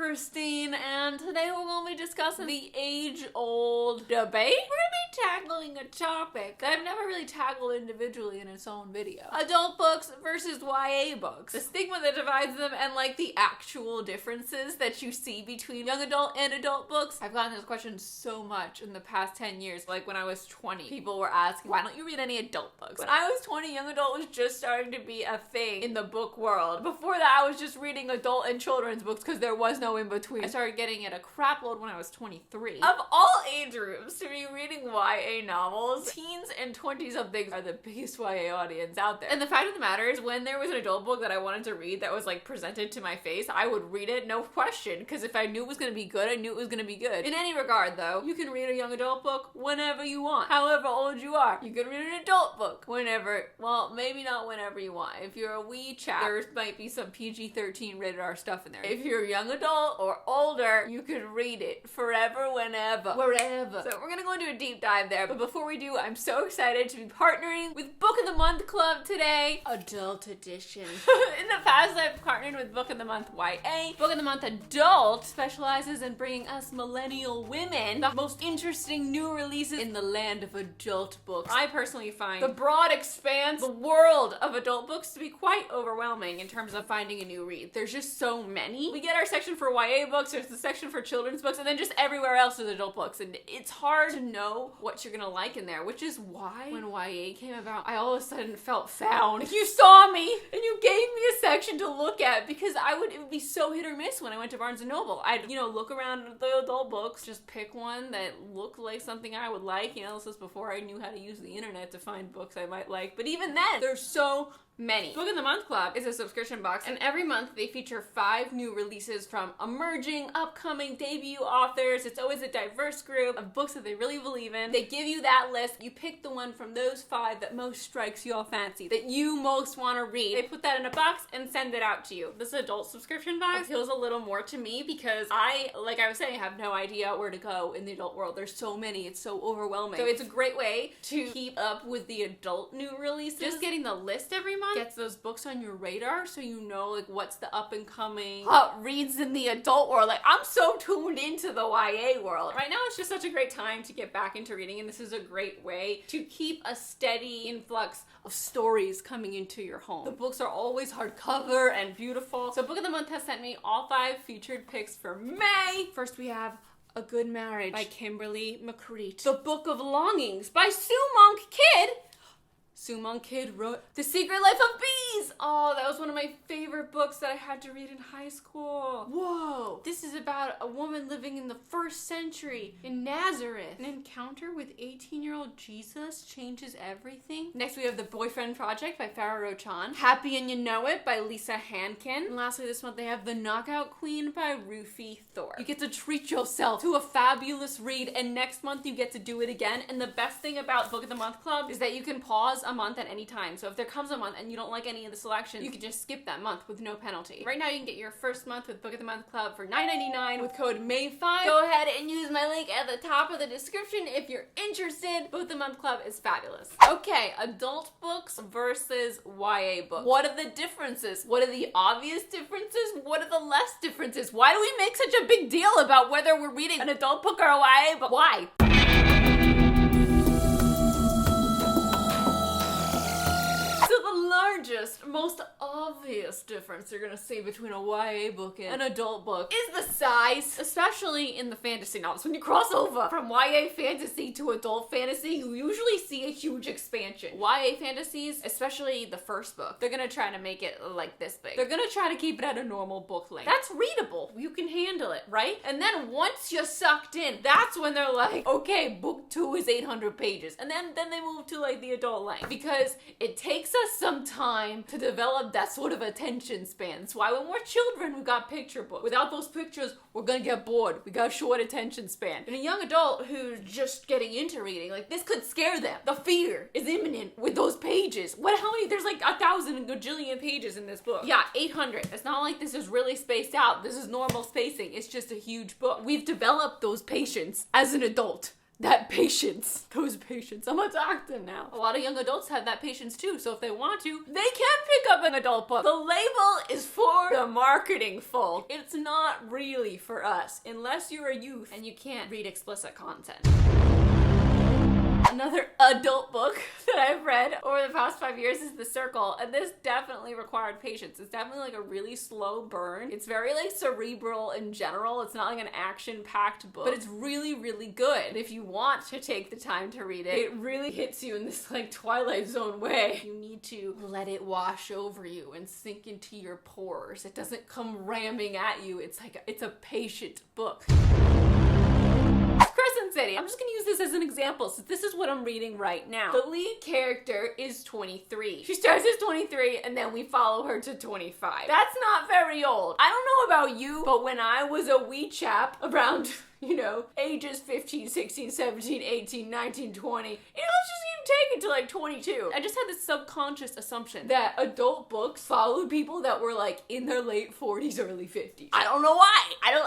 Christine, and today we're going to be discussing the age-old debate. We're going to be tackling a topic that I've never really tackled individually in its own video. Adult books versus YA books. The stigma that divides them and like the actual differences that you see between young adult and adult books. I've gotten this question so much in the past 10 years. Like when I was 20, people were asking, why don't you read any adult books? When I was 20, young adult was just starting to be a thing in the book world. Before that, I was just reading adult and children's books because there was no in between. I started getting it a crap load when I was 23. Of all age groups to be reading YA novels, teens and 20-somethings are the biggest YA audience out there. And the fact of the matter is, when there was an adult book that I wanted to read that was like presented to my face, I would read it, no question, because if I knew it was going to be good, I knew it was going to be good. In any regard though, you can read a young adult book whenever you want, however old you are. You can read an adult book whenever, well, maybe not whenever you want. If you're a wee chap, there might be some PG-13 rated R stuff in there. If you're a young adult or older, you can read it forever, whenever, wherever. So we're gonna go into a deep dive there, but before we do, I'm so excited to be partnering with Book of the Month Club today, Adult Edition. In the past, I've partnered with Book of the Month YA. Book of the Month Adult specializes in bringing us millennial women the most interesting new releases in the land of adult books. I personally find the broad expanse, the world of adult books to be quite overwhelming in terms of finding a new read. There's just so many. We get our section for YA books, there's the section for children's books, and then just everywhere else is adult books, and it's hard to know what you're gonna like in there, which is why when YA came about, I all of a sudden felt found. Like, you saw me and you gave me a section to look at, because it would be so hit or miss when I went to Barnes & Noble. I'd, look around at the adult books, just pick one that looked like something I would like. This was before I knew how to use the internet to find books I might like, but even then, there's so many. Book of the Month Club is a subscription box, and every month they feature 5 new releases from emerging, upcoming, debut authors. It's always a diverse group of books that they really believe in. They give you that list. You pick the one from those 5 that most strikes your fancy, that you most want to read. They put that in a box and send it out to you. This adult subscription box feels a little more to me because I, like I was saying, have no idea where to go in the adult world. There's so many. It's so overwhelming. So it's a great way to keep up with the adult new releases. Just getting the list every month gets those books on your radar, so you know like what's the up and coming hot reads in the adult world. Like, I'm so tuned into the YA world. Right now it's just such a great time to get back into reading, and this is a great way to keep a steady influx of stories coming into your home. The books are always hardcover and beautiful. So Book of the Month has sent me all 5 featured picks for May. First we have A Good Marriage by Kimberly McCreet. The Book of Longings by Sue Monk Kidd. Sue Monk Kidd wrote The Secret Life of Bees! Oh, that was one of my favorite books that I had to read in high school. Whoa! This is about a woman living in the 1st century in Nazareth. An encounter with 18-year-old Jesus changes everything. Next, we have The Boyfriend Project by Farah Rochan. Happy and You Know It by Lisa Hankin. And lastly, this month they have The Knockout Queen by Rufi Thorpe. You get to treat yourself to a fabulous read, and next month you get to do it again. And the best thing about Book of the Month Club is that you can pause a month at any time. So if there comes a month and you don't like any of the selections, you can just skip that month with no penalty. Right now you can get your first month with Book of the Month Club for $9.99 with code MAY5. Go ahead and use my link at the top of the description if you're interested. Book of the Month Club is fabulous. Okay, adult books versus YA books. What are the differences? What are the obvious differences? What are the less differences? Why do we make such a big deal about whether we're reading an adult book or a YA book? Why? Largest, most obvious difference you're gonna see between a YA book and an adult book is the size, especially in the fantasy novels. When you cross over from YA fantasy to adult fantasy, you usually see a huge expansion. YA fantasies, especially the first book, they're gonna try to make it like this big. They're gonna try to keep it at a normal book length. That's readable. You can handle it, right? And then once you're sucked in, that's when they're like, okay, book 2 is 800 pages. And then they move to like the adult length, because it takes us some time to develop that sort of attention span. That's why when we're children, we got picture books. Without those pictures, we're gonna get bored. We got a short attention span. And a young adult who's just getting into reading, like, this could scare them. The fear is imminent with those pages. How many? There's like 1,000 and gajillion pages in this book. Yeah, 800. It's not like this is really spaced out. This is normal spacing. It's just a huge book. We've developed those patience as an adult that patience. Those patience. I'm a doctor now. A lot of young adults have that patience too, so if they want to, they can pick up an adult book. The label is for the marketing folk. It's not really for us, unless you're a youth and you can't read explicit content. Another adult book that I've read over the past 5 years is The Circle, and this definitely required patience. It's definitely like a really slow burn. It's very like cerebral in general. It's not like an action-packed book, but it's really, really good. If you want to take the time to read it, it really hits you in this like Twilight Zone way. You need to let it wash over you and sink into your pores. It doesn't come ramming at you. It's like, it's a patient book. Crescent City. I'm just gonna use this as an example, so this is what I'm reading right now. The lead character is 23. She starts as 23 and then we follow her to 25. That's not very old. I don't know about you, but when I was a wee chap around, you know, ages 15, 16, 17, 18, 19, 20, let's just even take it to like 22. I just had this subconscious assumption that adult books followed people that were like in their late 40s, early 50s. I don't know why.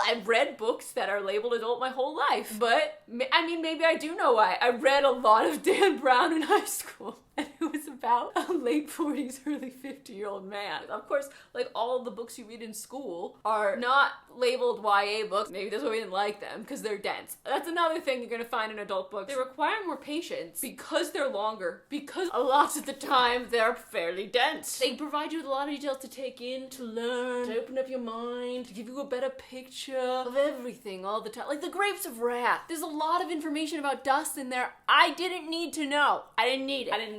I've read books that are labeled adult my whole life, but I mean, maybe I do know why. I read a lot of Dan Brown in high school. And it was about a late 40s, early 50-year-old man. Of course, like all of the books you read in school are not labeled YA books. Maybe that's why we didn't like them, because they're dense. That's another thing you're gonna find in adult books. They require more patience because they're longer, because a lot of the time they're fairly dense. They provide you with a lot of details to take in, to learn, to open up your mind, to give you a better picture of everything all the time. Like The Grapes of Wrath. There's a lot of information about dust in there I didn't need to know. I didn't need it.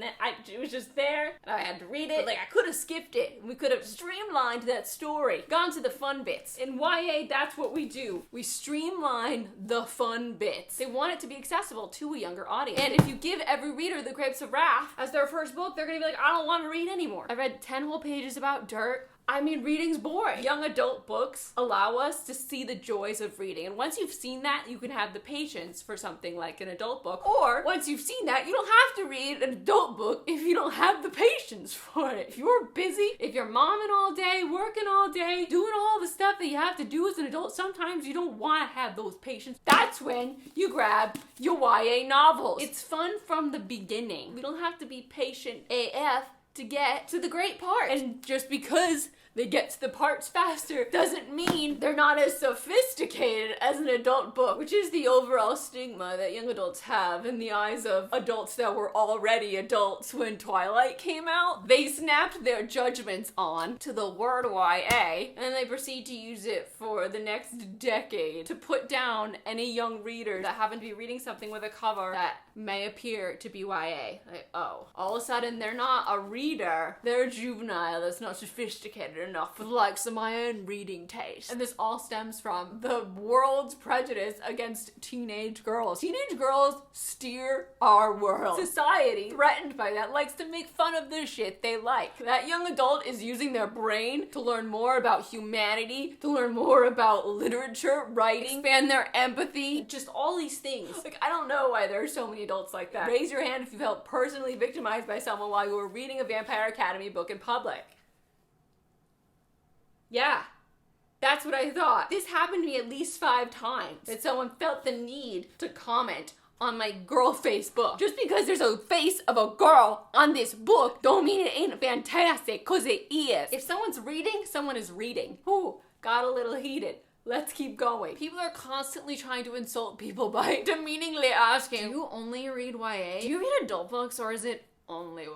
It was just there, and I had to read it. But, like, I could have skipped it, and we could have streamlined that story, gone to the fun bits. In YA, that's what we do. We streamline the fun bits. They want it to be accessible to a younger audience. And if you give every reader The Grapes of Wrath as their first book, they're gonna be like, I don't want to read anymore. I read 10 whole pages about dirt. I mean, reading's boring. Young adult books allow us to see the joys of reading. And once you've seen that, you can have the patience for something like an adult book. Or once you've seen that, you don't have to read an adult book if you don't have the patience for it. If you're busy, if you're momming all day, working all day, doing all the stuff that you have to do as an adult, sometimes you don't want to have those patience. That's when you grab your YA novels. It's fun from the beginning. We don't have to be patient AF to get to the great part. And just because they get to the parts faster doesn't mean they're not as sophisticated as an adult book, which is the overall stigma that young adults have in the eyes of adults that were already adults when Twilight came out. They snapped their judgments on to the word YA, and then they proceed to use it for the next decade to put down any young readers that happen to be reading something with a cover that may appear to be YA. Like, oh, all of a sudden they're not a reader, they're a juvenile that's not sophisticated enough for the likes of my own reading taste. And this all stems from the world's prejudice against teenage girls. Teenage girls steer our world. Society, threatened by that, likes to make fun of the shit they like. That young adult is using their brain to learn more about humanity, to learn more about literature, writing, expand their empathy, just all these things. Like, I don't know why there are so many adults like that. Raise your hand if you felt personally victimized by someone while you were reading a Vampire Academy book in public. Yeah, that's what I thought. This happened to me at least 5 times, that someone felt the need to comment on my girl face book. Just because there's a face of a girl on this book don't mean it ain't fantastic, cause it is. If someone's reading, someone is reading. Ooh, got a little heated. Let's keep going. People are constantly trying to insult people by demeaningly asking, do you only read YA? Do you read adult books, or is it only YA?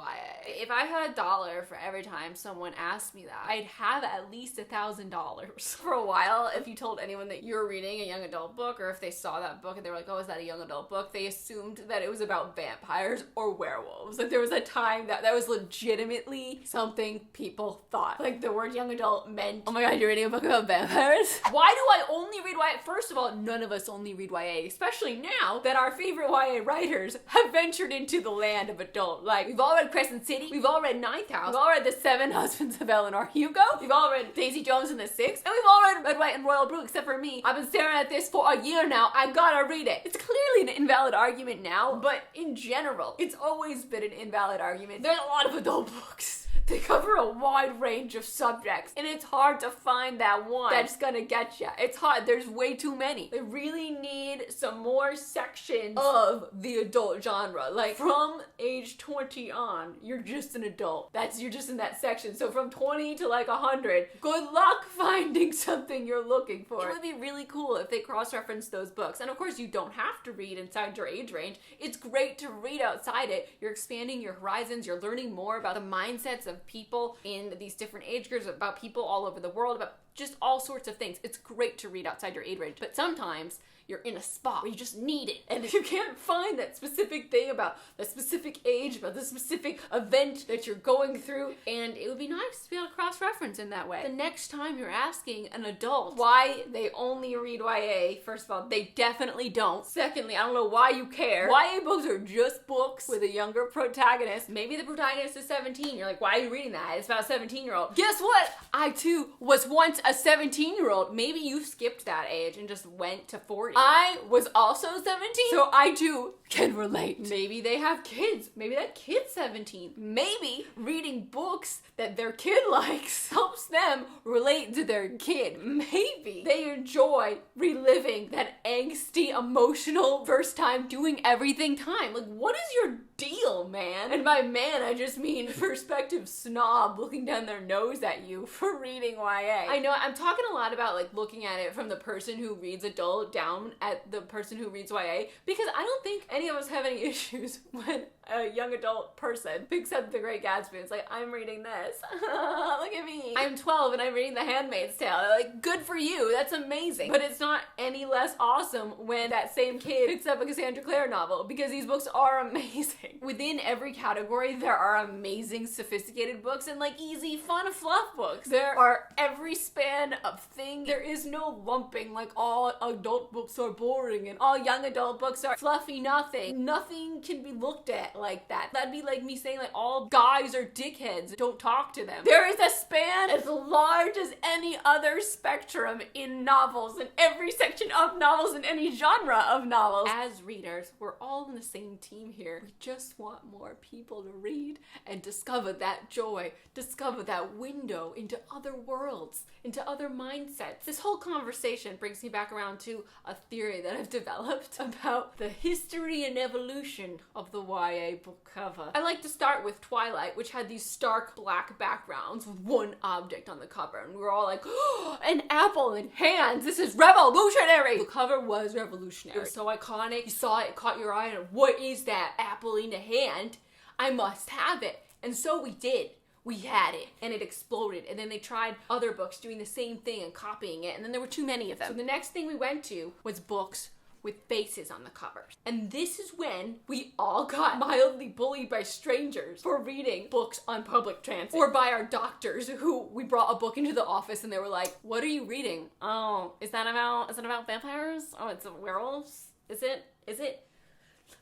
If I had $1 for every time someone asked me that, I'd have at least $1,000. For a while, if you told anyone that you're reading a young adult book, or if they saw that book and they were like, oh, is that a young adult book? They assumed that it was about vampires or werewolves. Like, there was a time that was legitimately something people thought. Like, the word young adult meant, oh my god, you're reading a book about vampires? Why do I only read YA? First of all, none of us only read YA, especially now that our favorite YA writers have ventured into the land of adult. Like, we've all read Crescent City, we've all read Ninth House, we've all read The 7 Husbands of Eleanor Hugo, we've all read Daisy Jones and the Six, and we've all read Red, White, and Royal Blue, except for me. I've been staring at this for a year now. I gotta read it. It's clearly an invalid argument now, but in general, it's always been an invalid argument. There's a lot of adult books They cover a wide range of subjects, and it's hard to find that one that's gonna get you. It's hard. There's way too many. They really need some more sections of the adult genre. Like, from age 20 on, you're just an adult. You're just in that section. So from 20 to like 100, good luck finding something you're looking for. It would be really cool if they cross-reference those books. And of course, you don't have to read inside your age range. It's great to read outside it. You're expanding your horizons. You're learning more about the mindsets of people in these different age groups, about people all over the world, about just all sorts of things. It's great to read outside your age range. But sometimes you're in a spot where you just need it. And if you can't find that specific thing about the specific age, about the specific event that you're going through, and it would be nice to be able to cross-reference in that way. The next time you're asking an adult why they only read YA, first of all, they definitely don't. Secondly, I don't know why you care. YA books are just books with a younger protagonist. Maybe the protagonist is 17. You're like, why are you reading that? It's about a 17-year-old. Guess what? I too was once a 17-year-old. Maybe you skipped that age and just went to 40. I was also 17, so I too can relate. Maybe they have kids. Maybe that kid's 17. Maybe reading books that their kid likes helps them relate to their kid. Maybe they enjoy reliving that angsty, emotional, first time doing everything time. Like, what is your deal, man? And by man, I just mean prospective snob looking down their nose at you for reading YA. I know I'm talking a lot about like looking at it from the person who reads adult down at the person who reads YA, because I don't think any of us have any issues when a young adult person picks up The Great Gatsby. It's like, I'm reading this. Look at me. I'm 12 and I'm reading The Handmaid's Tale. They're like, good for you. That's amazing. But it's not any less awesome when that same kid picks up a Cassandra Clare novel, because these books are amazing. Within every category, there are amazing, sophisticated books and like easy, fun, fluff books. There are every span of thing. There is no lumping like all adult books are boring and all young adult books are fluffy nothing. Nothing can be looked at like that. That'd be like me saying like all guys are dickheads, don't talk to them. There is a span as large as any other spectrum in novels, in every section of novels, in any genre of novels. As readers, we're all in the same team here. We just want more people to read and discover that joy, discover that window into other worlds, into other mindsets. This whole conversation brings me back around to a theory that I've developed about the history and evolution of the YA book cover. I like to start with Twilight, which had these stark black backgrounds with one object on the cover, and we were all like, oh, an apple in hands, this is revolutionary! The cover was revolutionary. It was so iconic, you saw it, caught your eye, and what is that apple in a hand? I must have it. And so we did. We had it, and it exploded, and then they tried other books doing the same thing and copying it, and then there were too many of them. So the next thing we went to was books with faces on the covers. And this is when we all got mildly bullied by strangers for reading books on public transit, or by our doctors who we brought a book into the office and they were like, what are you reading? Oh, is it about vampires? Oh, it's werewolves? Is it?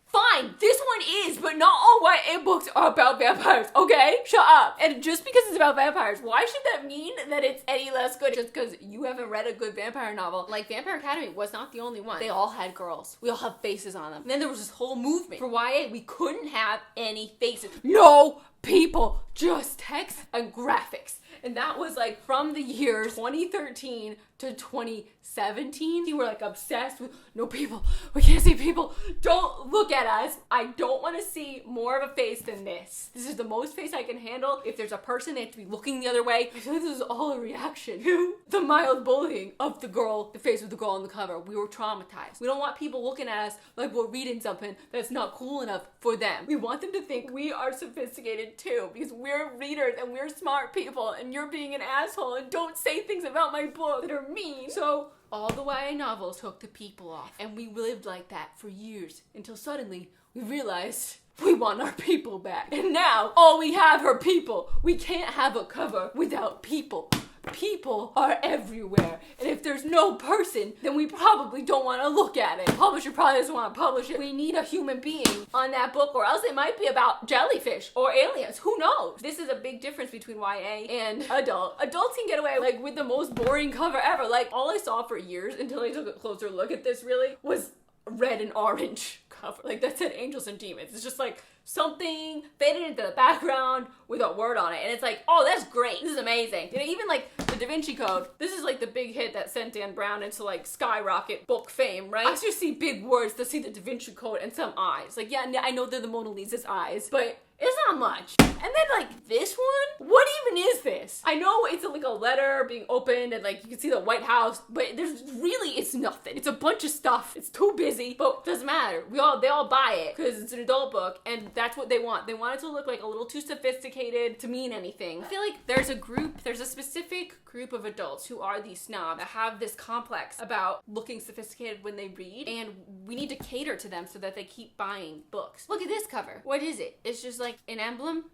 Fine, this one is, but not all YA books are about vampires, okay? Shut up. And just because it's about vampires, why should that mean that it's any less good just because you haven't read a good vampire novel? Like, Vampire Academy was not the only one. They all had girls. We all have faces on them. And then there was this whole movement. For YA, we couldn't have any faces. No people, just text and graphics. And that was like from the years 2013 to 2017. We were like obsessed with no people. We can't see people. Don't look at us. I don't want to see more of a face than this. This is the most face I can handle. If there's a person, they have to be looking the other way. I feel like this is all a reaction to the mild bullying of the girl, the face of the girl on the cover. We were traumatized. We don't want people looking at us like we're reading something that's not cool enough for them. We want them to think we are sophisticated too, because we're readers and we're smart people, and you're being an asshole and don't say things about my book that are mean. So all the YA novels took the people off, and we lived like that for years until suddenly we realized we want our people back. And now all we have are people. We can't have a cover without people. People are everywhere, and if there's no person, then we probably don't want to look at it. The publisher probably doesn't want to publish it. We need a human being on that book, or else it might be about jellyfish or aliens. Who knows? This is a big difference between YA and adult. Adults can get away like with the most boring cover ever. Like, all I saw for years until I took a closer look at this really was red and orange cover. Like, that said Angels and Demons. It's just like something faded into the background with a word on it. And it's like, oh, that's great. This is amazing. You know, even like the Da Vinci Code, this is like the big hit that sent Dan Brown into like skyrocket book fame, right? I just see big words to see the Da Vinci Code and some eyes. Like, yeah, I know they're the Mona Lisa's eyes, but it's not much. And then like this one, what even is this? I know it's like a letter being opened and like you can see the White House, but it's nothing. It's a bunch of stuff. It's too busy, but it doesn't matter. They all buy it because it's an adult book and that's what they want. They want it to look like a little too sophisticated to mean anything. I feel like there's a specific group of adults who are these snobs that have this complex about looking sophisticated when they read, and we need to cater to them so that they keep buying books. Look at this cover. What is it? It's just like an emblem.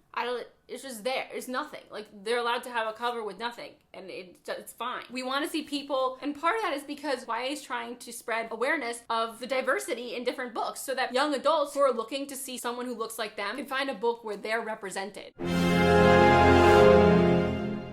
It's just there. It's nothing. Like, they're allowed to have a cover with nothing, and it's fine. We want to see people, and part of that is because YA is trying to spread awareness of the diversity in different books so that young adults who are looking to see someone who looks like them can find a book where they're represented.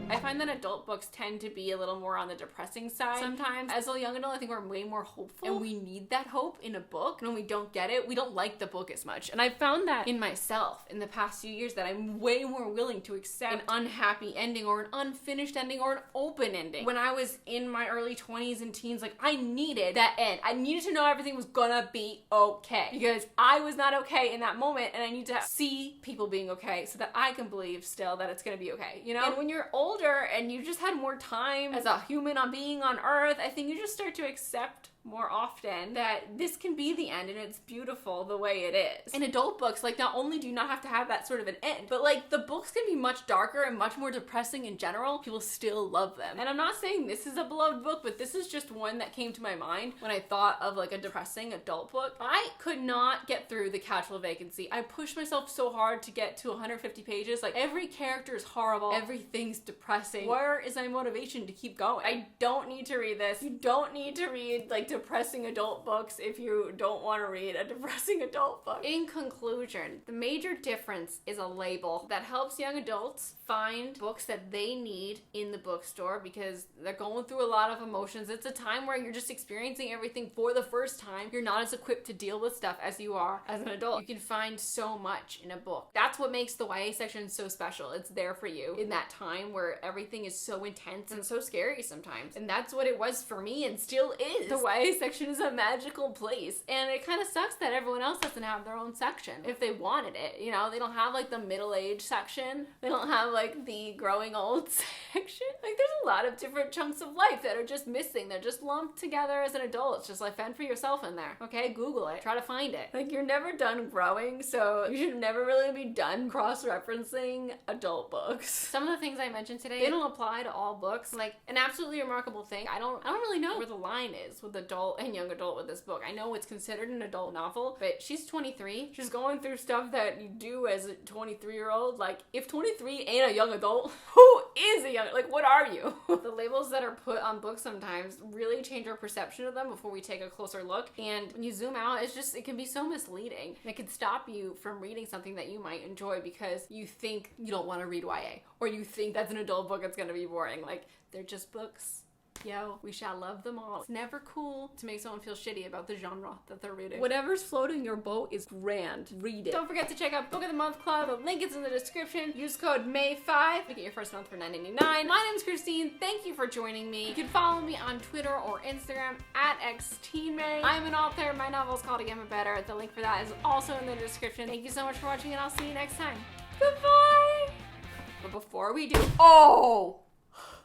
I find that adult books tend to be a little more on the depressing side sometimes. As a young adult, I think we're way more hopeful, and we need that hope in a book. And when we don't get it, we don't like the book as much. And I found that in myself in the past few years, that I'm way more willing to accept an unhappy ending or an unfinished ending or an open ending. When I was in my early 20s and teens, like, I needed that end. I needed to know everything was gonna be okay, because I was not okay in that moment, and I need to see people being okay so that I can believe still that it's gonna be okay, you know? And when you're older and you just had more time as a human on being on Earth, I think you just start to accept more often that this can be the end and it's beautiful the way it is. In adult books, like, not only do you not have to have that sort of an end, but like the books can be much darker and much more depressing in general. People still love them. And I'm not saying this is a beloved book, but this is just one that came to my mind when I thought of like a depressing adult book. I could not get through The Casual Vacancy. I pushed myself so hard to get to 150 pages. Like, every character is horrible. Everything's depressing. Where is my motivation to keep going? I don't need to read this. You don't need to read like depressing adult books if you don't want to read a depressing adult book. In conclusion, the major difference is a label that helps young adults find books that they need in the bookstore because they're going through a lot of emotions. It's a time where you're just experiencing everything for the first time. You're not as equipped to deal with stuff as you are as an adult. You can find so much in a book. That's what makes the YA section so special. It's there for you in that time where everything is so intense and so scary sometimes. And that's what it was for me and still is. The YA section is a magical place, and it kind of sucks that everyone else doesn't have their own section if they wanted it. You know, they don't have like the middle-aged section. They don't have like the growing old section. Like, there's a lot of different chunks of life that are just missing. They're just lumped together as an adult. It's just like, fend for yourself in there. Okay, Google it. Try to find it. Like, you're never done growing, so you should never really be done cross-referencing adult books. Some of the things I mentioned today, they don't apply to all books. Like, an absolutely remarkable thing, I don't really know where the line is with adult and young adult with this book. I know it's considered an adult novel, but she's 23. She's going through stuff that you do as a 23-year-old. Like, if 23 ain't a young adult, who is a young, like, what are you? The labels that are put on books sometimes really change our perception of them before we take a closer look. And when you zoom out, it can be so misleading. And it can stop you from reading something that you might enjoy because you think you don't want to read YA, or you think that's an adult book, it's gonna be boring. Like, they're just books. Yo, we shall love them all. It's never cool to make someone feel shitty about the genre that they're reading. Whatever's floating your boat is grand. Read it. Don't forget to check out Book of the Month Club. The link is in the description. Use code MAY5 to get your first month for $9.99. My name's Christine. Thank you for joining me. You can follow me on Twitter or Instagram at XTMay. I'm an author. My novel is called Again But Better. The link for that is also in the description. Thank you so much for watching, and I'll see you next time. Goodbye! But before we do...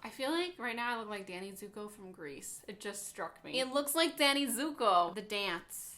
I feel like right now I look like Danny Zuko from Grease. It just struck me. It looks like Danny Zuko. The dance.